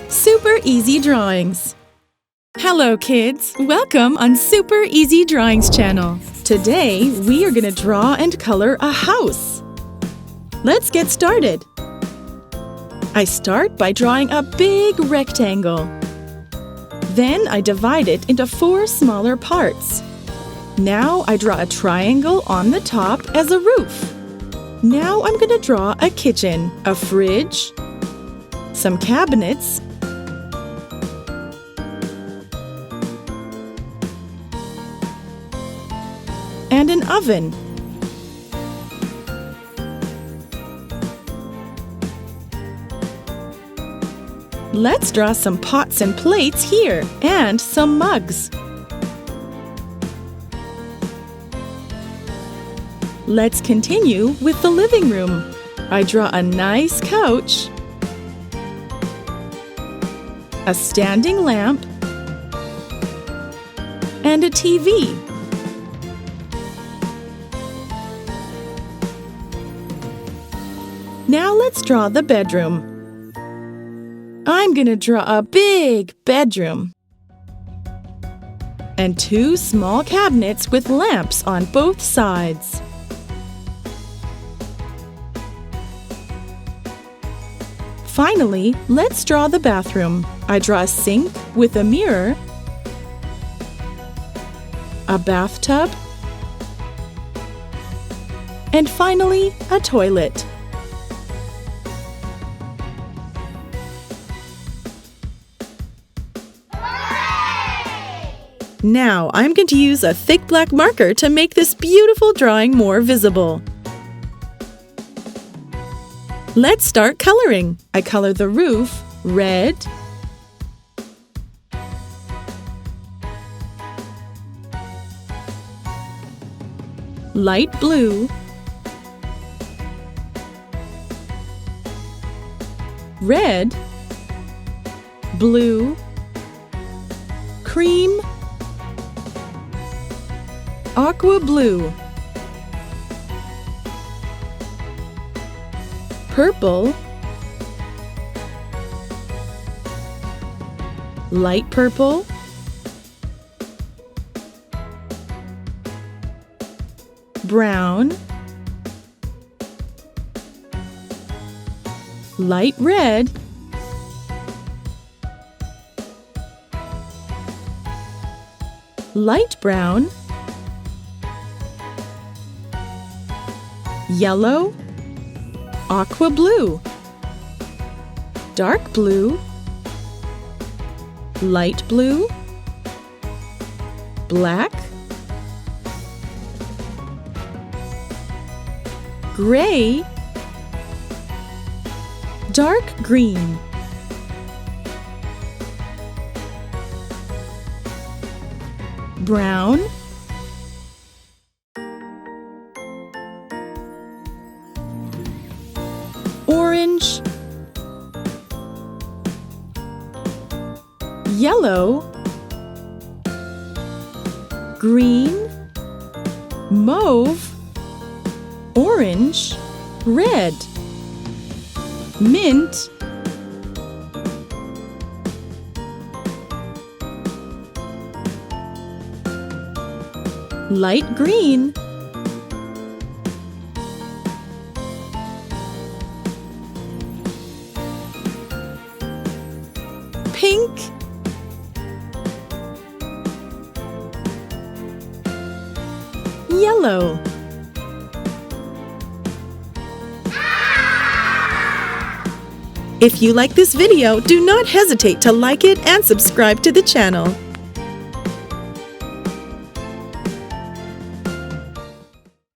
Super Easy Drawings. Hello kids, welcome on Super Easy Drawings channel. Today we are going to draw and color a house. Let's get started. I start by drawing a big rectangle. Then I divide it into 4 smaller parts. Now I draw a triangle on the top as a roof. Now I'm going to draw a kitchen, a fridge, some cabinets, and an oven. Let's draw some pots and plates here and some mugs. Let's continue with the living room. I draw a nice couch, a standing lamp, and a TV. Now let's draw the bedroom. I'm going to draw a big bedroom and 2 small cabinets with lamps on both sides. Finally, let's draw the bathroom. I draw a sink with a mirror, a bathtub, and finally, a toilet. Now, I'm going to use a thick black marker to make this beautiful drawing more visible. Let's start coloring. I color the roof red, light blue, red, blue, cream, aqua blue, purple, light purple, brown, light red, light brown, yellow, aqua blue, dark blue, light blue, black, gray, dark green, brown, orange, yellow, green, mauve, orange, red, mint, light green, pink, yellow. If you like this video, do not hesitate to like it and subscribe to the channel.